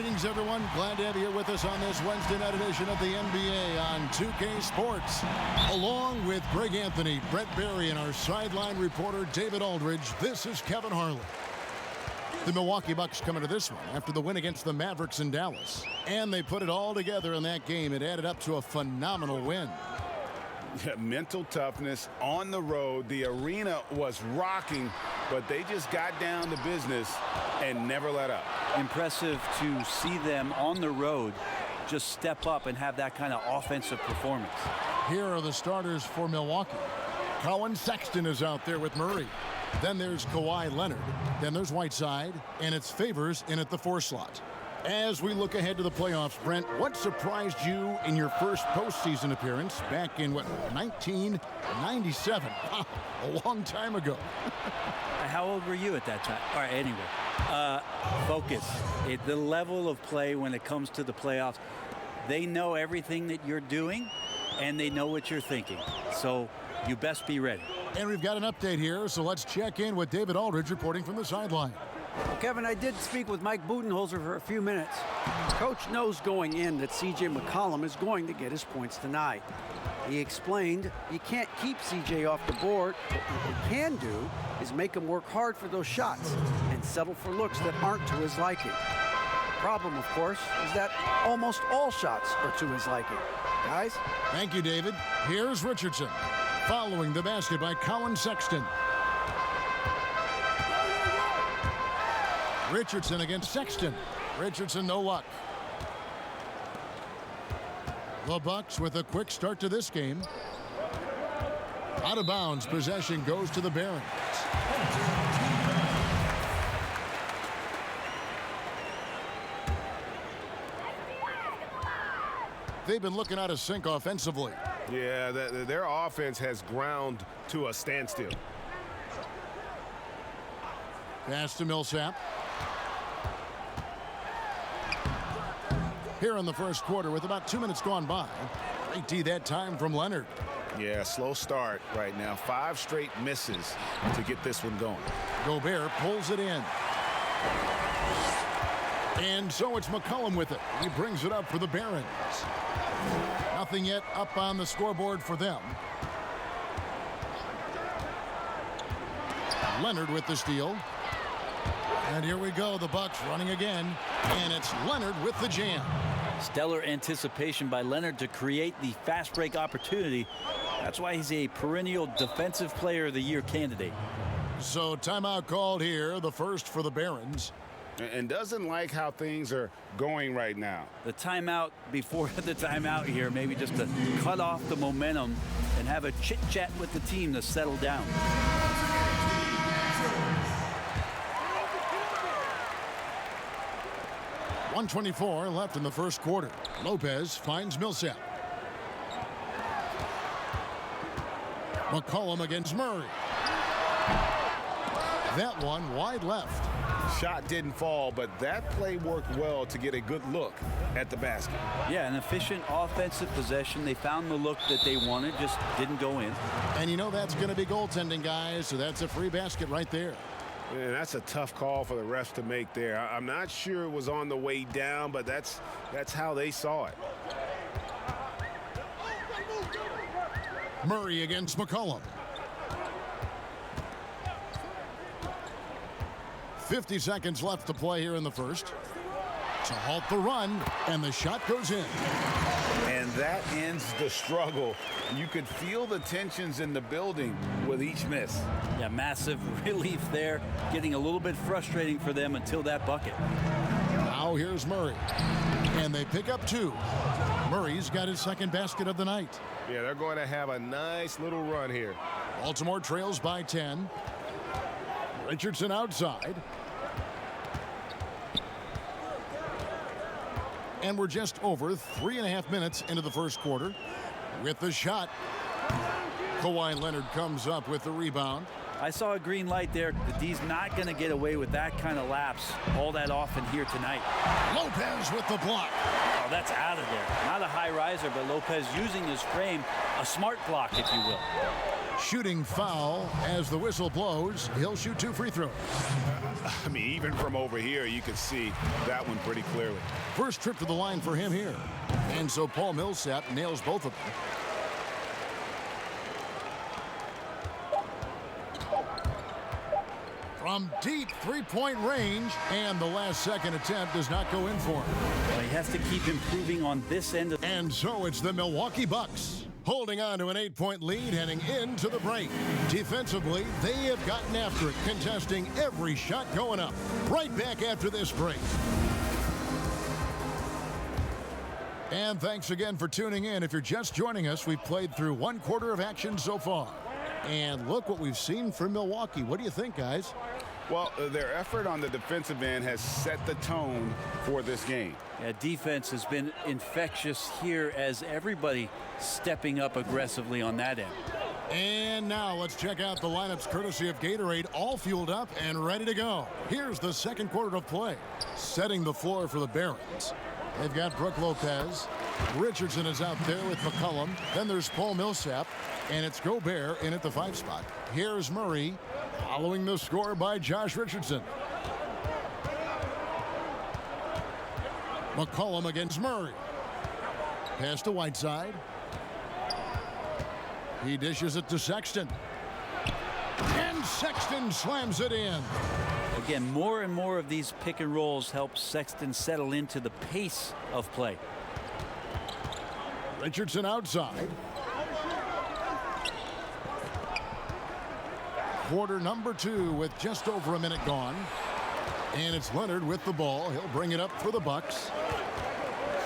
Greetings, everyone. Glad to have you here with us on this Wednesday night edition of the NBA on 2K Sports. Along with Greg Anthony, Brett Barry, and our sideline reporter, David Aldridge, this is Kevin Harlan. The Milwaukee Bucks coming to this one after the win against the Mavericks in Dallas. And they put it all together in that game. It added up to a phenomenal win. Mental toughness on the road. The arena was rocking, but they just got down to business and never let up. Impressive to see them on the road just step up and have that kind of offensive performance. Here are the starters for Milwaukee. Colin Sexton is out there with Murray. Then there's Kawhi Leonard. Then there's Whiteside, and it's Favors in at the 4 slot. As we look ahead to the playoffs, Brent, what surprised you in your first postseason appearance back in, 1997? Wow, a long time ago. How old were you at that time? All right, anyway. Focus. The level of play when it comes to the playoffs, they know everything that you're doing, and they know what you're thinking. So you best be ready. And we've got an update here, so let's check in with David Aldridge reporting from the sideline. Well, Kevin, I did speak with Mike Budenholzer for a few minutes. Coach knows going in that C.J. McCollum is going to get his points tonight. He explained you can't keep C.J. off the board, but what you can do is make him work hard for those shots and settle for looks that aren't to his liking. The problem, of course, is that almost all shots are to his liking. Guys? Thank you, David. Here's Richardson. Following the basket by Colin Sexton. Richardson against Sexton. Richardson, no luck. The Bucks with a quick start to this game. Out of bounds, possession goes to the Barons. They've been looking out of sync offensively. Yeah, their offense has ground to a standstill. Pass to Millsap. Here in the first quarter with about 2 minutes gone by. Great D that time from Leonard. Yeah, slow start right now. 5 straight misses to get this one going. Gobert pulls it in. And so it's McCollum with it. He brings it up for the Barons. Nothing yet up on the scoreboard for them. Leonard with the steal. And here we go, the Bucks running again. And it's Leonard with the jam. Stellar anticipation by Leonard to create the fast break opportunity. That's why he's a perennial Defensive Player of the Year candidate. So timeout called here, the first for the Barons. And doesn't like how things are going right now. The timeout before the timeout here, maybe just to cut off the momentum and have a chit-chat with the team to settle down. .124 left in the first quarter. Lopez finds Millsap. McCollum against Murray. That one wide left. Shot didn't fall, but that play worked well to get a good look at the basket. Yeah, an efficient offensive possession. They found the look that they wanted, just didn't go in. And you know that's going to be goaltending, guys, so that's a free basket right there. Man, that's a tough call for the refs to make there. I'm not sure it was on the way down, but that's how they saw it. Murray against McCollum. 50 seconds left to play here in the first. To halt the run, and the shot goes in. And that ends the struggle. You could feel the tensions in the building with each miss. Yeah, massive relief there. Getting a little bit frustrating for them until that bucket. Now here's Murray. And they pick up 2. Murray's got his second basket of the night. Yeah, they're going to have a nice little run here. Baltimore trails by 10. Richardson outside. And we're just over 3.5 minutes into the first quarter. With the shot, Kawhi Leonard comes up with the rebound. I saw a green light there. The D's not going to get away with that kind of lapse all that often here tonight. Lopez with the block. Oh, that's out of there. Not a high riser, but Lopez using his frame, a smart block, if you will. Shooting foul as the whistle blows. He'll shoot 2 free throws. I mean, even from over here, you can see that one pretty clearly. First trip to the line for him here. And so Paul Millsap nails both of them. From deep three-point range, and the last second attempt does not go in for him. Well, he has to keep improving on this end of. And so it's the Milwaukee Bucks holding on to an 8-point lead heading into the break. Defensively, they have gotten after it, contesting every shot going up. Right back after this break. And thanks again for tuning in. If you're just joining us, we've played through 1 quarter of action so far. And look what we've seen from Milwaukee. What do you think, guys? Well, their effort on the defensive end has set the tone for this game. Yeah, defense has been infectious here as everybody stepping up aggressively on that end. And now let's check out the lineups courtesy of Gatorade, all fueled up and ready to go. Here's the second quarter of play. Setting the floor for the Barons. They've got Brook Lopez. Richardson is out there with McCollum. Then there's Paul Millsap. And it's Gobert in at the 5 spot. Here's Murray following the score by Josh Richardson. McCollum against Murray. Pass to Whiteside. He dishes it to Sexton. And Sexton slams it in. Again, more and more of these pick and rolls help Sexton settle into the pace of play. Richardson outside. Quarter number 2 with just over a minute gone. And it's Leonard with the ball. He'll bring it up for the Bucks.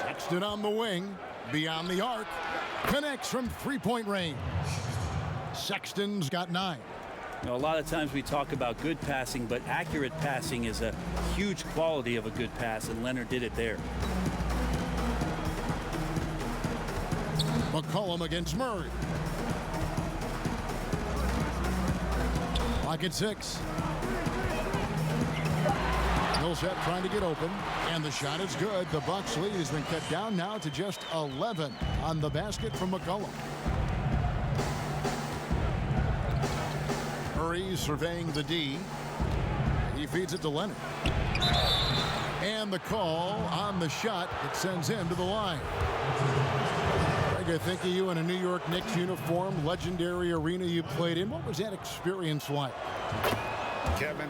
Sexton on the wing. Beyond the arc. Connects from 3-point range. Sexton's got 9. Now, a lot of times we talk about good passing, but accurate passing is a huge quality of a good pass, and Leonard did it there. McCollum against Murray. Clock at 6. Millsap trying to get open, and the shot is good. The Bucks lead has been cut down now to just 11 on the basket from McCollum. Murray surveying the D. He feeds it to Leonard. And the call on the shot that sends him to the line. Greg, I think of you in a New York Knicks uniform, legendary arena you played in. What was that experience like? Kevin,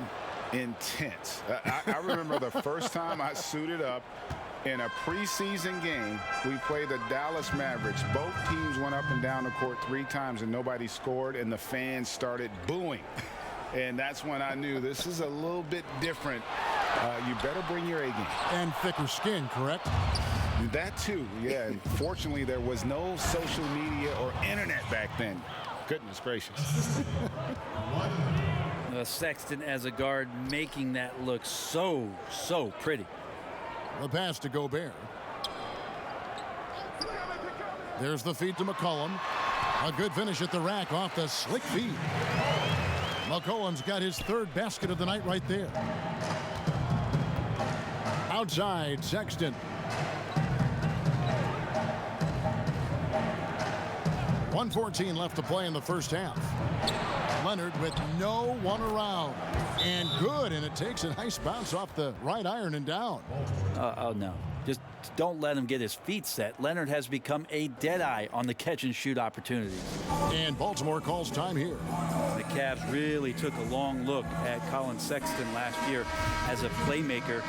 intense. I remember the first time I suited up in a preseason game. We played the Dallas Mavericks. Both teams went up and down the court 3 times and nobody scored, and the fans started booing. And that's when I knew this is a little bit different. You better bring your A game. And thicker skin, correct? That too, yeah. And fortunately, there was no social media or internet back then. Goodness gracious. Sexton as a guard making that look so pretty. The pass to Gobert. There's the feed to McCollum. A good finish at the rack off the slick feed. McCollum's got his 3rd basket of the night right there. Outside, Sexton. 1:14 left to play in the first half. Leonard with no one around. And good, and it takes a nice bounce off the right iron and down. Oh, no. Just don't let him get his feet set. Leonard has become a deadeye on the catch-and-shoot opportunities. And Baltimore calls time here. The Cavs really took a long look at Colin Sexton last year as a playmaker.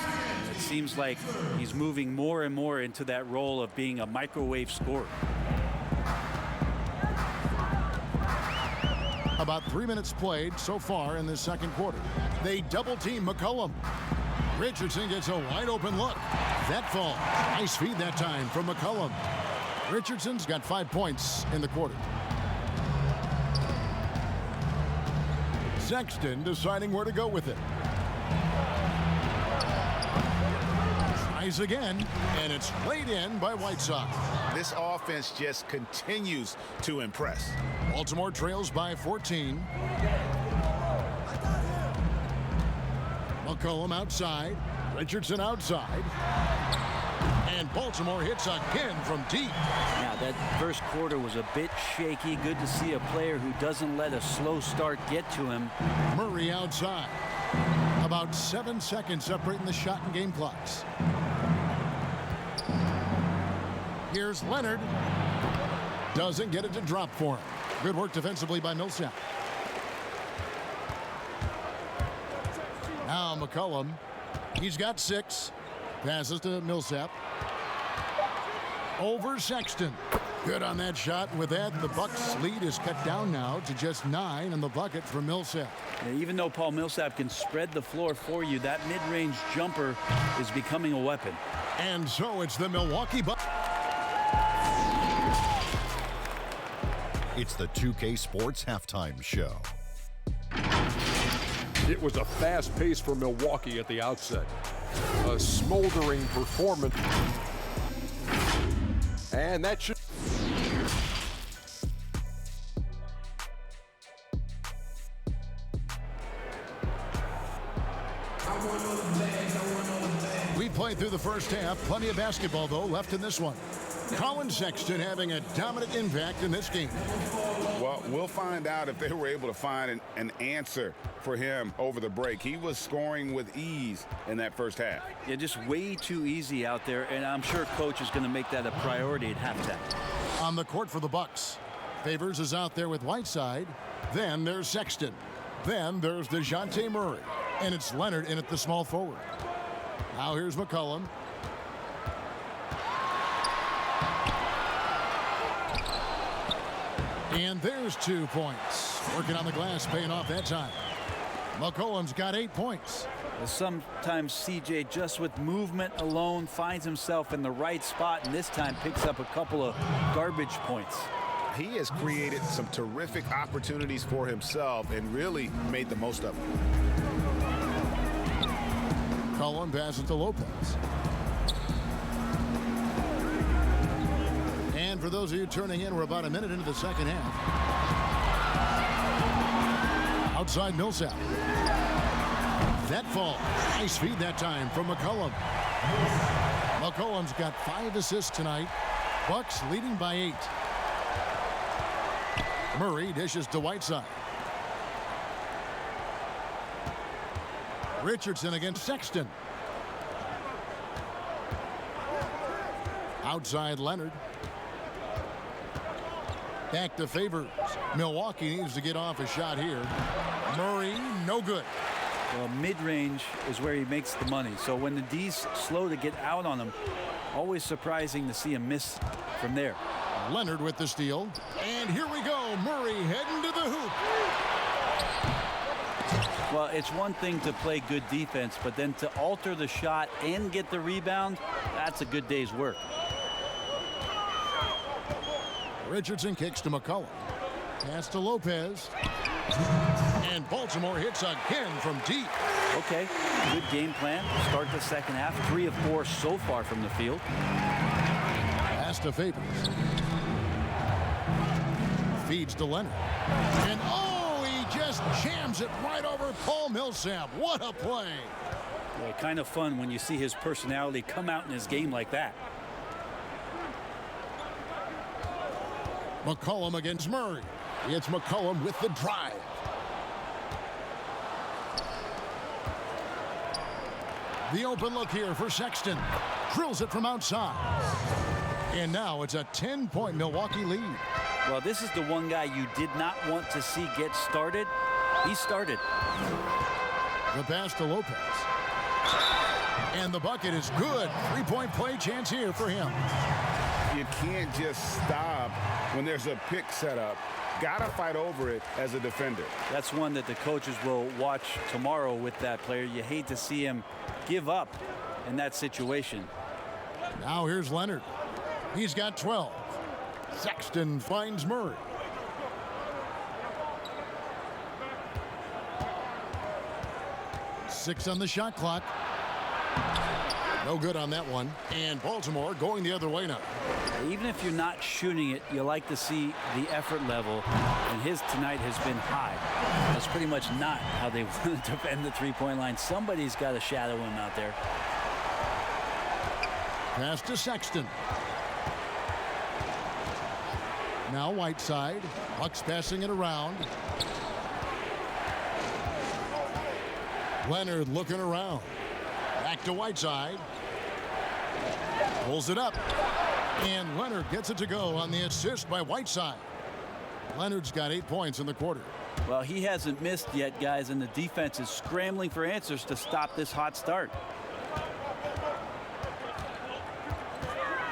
It seems like he's moving more and more into that role of being a microwave scorer. About 3 minutes played so far in this second quarter. They double-team McCollum. Richardson gets a wide-open look. That fall. Nice feed that time from McCollum. Richardson's got 5 points in the quarter. Sexton deciding where to go with it. Tries again, and it's laid in by Whiteside. This offense just continues to impress. Baltimore trails by 14. McCollum outside. Richardson outside. And Baltimore hits again from deep. Now, that first quarter was a bit shaky. Good to see a player who doesn't let a slow start get to him. Murray outside. About 7 seconds separating the shot and game clocks. Here's Leonard. Doesn't get it to drop for him. Good work defensively by Millsap. Now McCollum. He's got 6. Passes to Millsap. Over Sexton. Good on that shot. With that, the Bucks' lead is cut down now to just 9 in the bucket for Millsap. Yeah, even though Paul Millsap can spread the floor for you, that mid-range jumper is becoming a weapon. And so it's the Milwaukee Bucks. It's the 2K Sports Halftime Show. It was a fast pace for Milwaukee at the outset. A smoldering performance. And that should... We played through the first half. Plenty of basketball, though, left in this one. Colin Sexton having a dominant impact in this game. Well, we'll find out if they were able to find an answer for him over the break. He was scoring with ease in that first half. Yeah, just way too easy out there, and I'm sure coach is going to make that a priority at halftime. On the court for the Bucks. Favors is out there with Whiteside. Then there's Sexton. Then there's DeJounte Murray. And it's Leonard in at the small forward. Now here's McCollum. And there's 2 points. Working on the glass, paying off that time. McCollum's got 8 points. Sometimes CJ, just with movement alone, finds himself in the right spot, and this time picks up a couple of garbage points. He has created some terrific opportunities for himself and really made the most of them. McCollum passes to Lopez. And for those of you turning in, we're about a minute into the second half. Outside Millsap. That fall. Nice feed that time from McCollum. McCollum's got 5 assists tonight. Bucks leading by 8. Murray dishes to Whiteside. Richardson against Sexton. Outside Leonard. Back to Favors. Milwaukee needs to get off a shot here. Murray, no good. Well, mid-range is where he makes the money. So when the D's slow to get out on him, always surprising to see him miss from there. Leonard with the steal. And here we go. Murray heading to the hoop. Well, it's one thing to play good defense, but then to alter the shot and get the rebound, that's a good day's work. Richardson kicks to McCollum. Pass to Lopez. And Baltimore hits again from deep. Okay, good game plan. Start the second half. 3 of 4 so far from the field. Pass to Favors. Feeds to Leonard. And oh, he just jams it right over Paul Millsap. What a play. Well, kind of fun when you see his personality come out in his game like that. McCollum against Murray. It's McCollum with the drive. The open look here for Sexton. Drills it from outside. And now it's a 10-point Milwaukee lead. Well, this is the one guy you did not want to see get started. He started. The pass to Lopez. And the bucket is good. 3-point play chance here for him. You can't just stop when there's a pick set up. Gotta fight over it as a defender. That's one that the coaches will watch tomorrow with that player. You hate to see him give up in that situation. Now here's Leonard. He's got 12. Sexton finds Murray. Six on the shot clock. No good on that one. And Baltimore going the other way now. Even if you're not shooting it, you like to see the effort level, and his tonight has been high. That's pretty much not how they want to defend the three-point line. Somebody's got to shadow him out there. Pass to Sexton. Now Whiteside. Bucks passing it around. Leonard looking around. Back to Whiteside. Pulls it up. And Leonard gets it to go on the assist by Whiteside. Leonard's got 8 points in the quarter. Well, he hasn't missed yet, guys, and the defense is scrambling for answers to stop this hot start.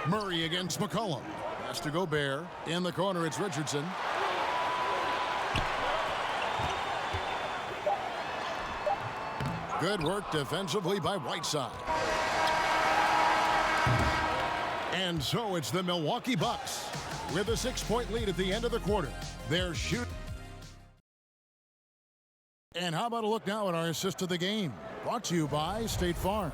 Murray against McCollum. Has to Gobert. In the corner, it's Richardson. Good work defensively by Whiteside. And so it's the Milwaukee Bucks with a 6-point lead at the end of the quarter. They're shooting. And how about a look now at our assist of the game? Brought to you by State Farm.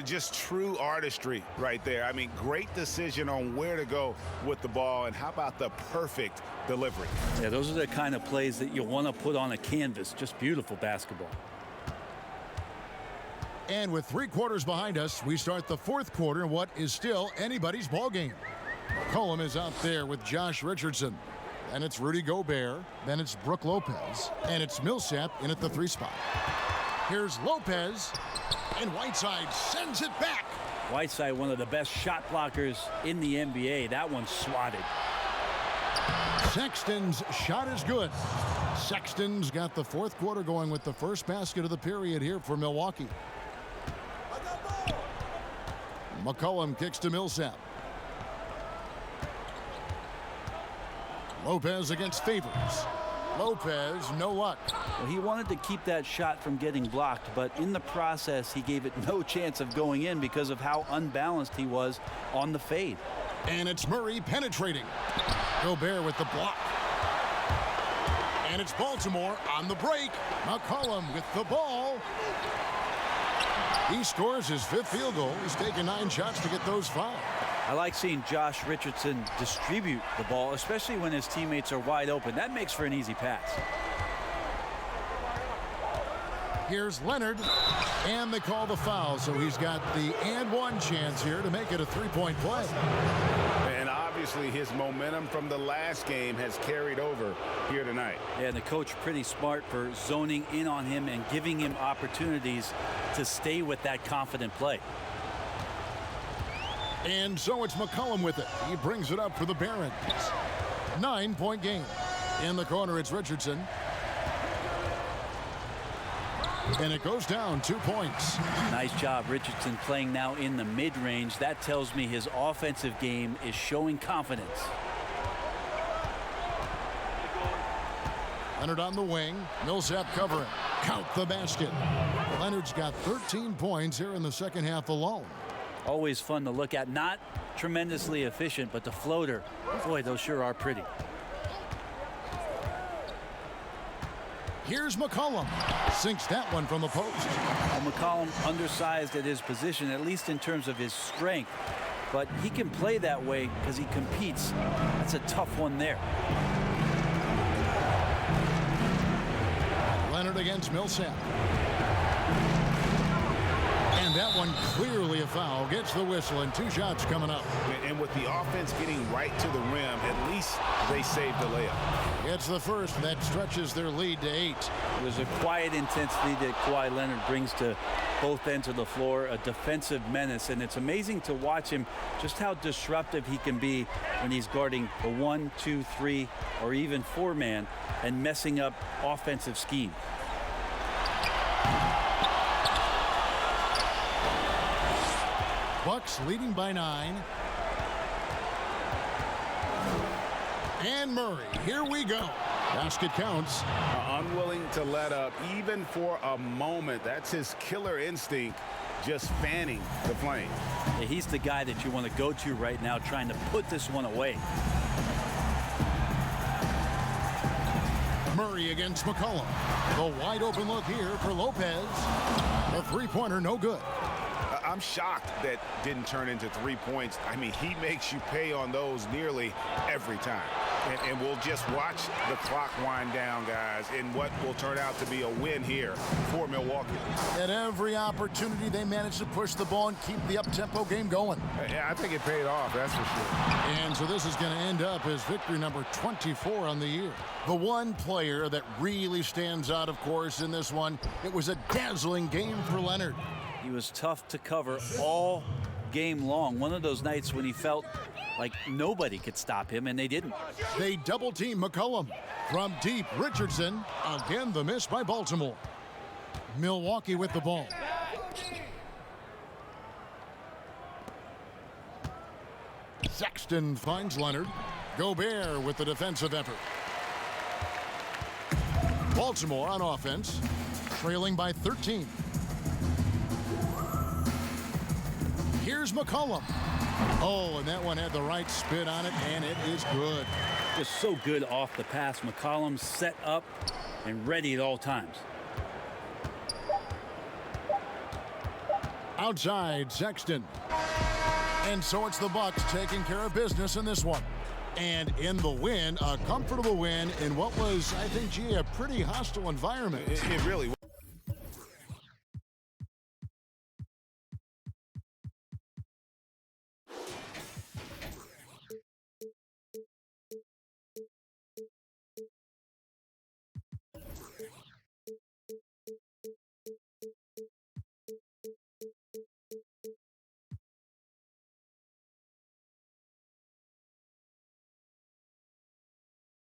Just true artistry right there. I mean, great decision on where to go with the ball, and how about the perfect delivery? Yeah, those are the kind of plays that you want to put on a canvas. Just beautiful basketball. And with 3 quarters behind us, we start the 4th quarter in what is still anybody's ball game. McCollum is out there with Josh Richardson. And it's Rudy Gobert. Then it's Brook Lopez. And it's Millsap in at the 3 spot. Here's Lopez. And Whiteside sends it back. Whiteside, one of the best shot blockers in the NBA. That one's swatted. Sexton's shot is good. Sexton's got the 4th quarter going with the first basket of the period here for Milwaukee. McCollum kicks to Millsap. Lopez against Favors. Lopez, no luck. Well, he wanted to keep that shot from getting blocked, but in the process, he gave it no chance of going in because of how unbalanced he was on the fade. And it's Murray penetrating. Gobert with the block. And it's Baltimore on the break. McCollum with the ball. He scores his 5th field goal. He's taken 9 shots to get those 5. I like seeing Josh Richardson distribute the ball, especially when his teammates are wide open. That makes for an easy pass. Here's Leonard, and they call the foul, so he's got the and 1 chance here to make it a 3-point play. And obviously his momentum from the last game has carried over here tonight. Yeah, and the coach pretty smart for zoning in on him and giving him opportunities to stay with that confident play. And so it's McCollum with it. He brings it up for the Barons. 9-point game. In the corner, it's Richardson. And it goes down 2 points. Nice job, Richardson, playing now in the mid-range. That tells me his offensive game is showing confidence. Leonard on the wing. Millsap covering. Count the basket. Leonard's got 13 points here in the second half alone. Always fun to look at. Not tremendously efficient, but the floater, boy, those sure are pretty. Here's McCollum. Sinks that one from the post. Well, McCollum undersized at his position, at least in terms of his strength. But he can play that way because he competes. That's a tough one there. Leonard against Millsap. And that one clearly a foul. Gets the whistle, and 2 shots coming up. And with the offense getting right to the rim, at least they saved the layup. It's the first that stretches their lead to 8. There's a quiet intensity that Kawhi Leonard brings to both ends of the floor, a defensive menace, and it's amazing to watch him just how disruptive he can be when he's guarding a 1, 2, 3, or even 4-man and messing up offensive scheme. Bucks leading by 9. And Murray, here we go. Basket counts. Unwilling to let up even for a moment. That's his killer instinct, just fanning the flame. Yeah, he's the guy that you want to go to right now, trying to put this one away. Murray against McCollum. The wide open look here for Lopez. The 3-pointer no good. I'm shocked that didn't turn into 3 points. I mean, he makes you pay on those nearly every time. And we'll just watch the clock wind down, guys, in what will turn out to be a win here for Milwaukee. At every opportunity, they managed to push the ball and keep the up-tempo game going. Yeah, I think it paid off, that's for sure. And so this is going to end up as victory number 24 on the year. The one player that really stands out, of course, in this one, it was a dazzling game for Leonard. He was tough to cover all game long. One of those nights when he felt like nobody could stop him, and they didn't. They double-team McCollum. From deep, Richardson. Again, the miss by Baltimore. Milwaukee with the ball. Sexton finds Leonard. Gobert with the defensive effort. Baltimore on offense, trailing by 13. Here's McCollum. Oh, and that one had the right spin on it, and it is good. Just so good off the pass. McCollum set up and ready at all times. Outside, Sexton. And so it's the Bucks taking care of business in this one. And in the win, a comfortable win in what was, I think, a pretty hostile environment. It really was.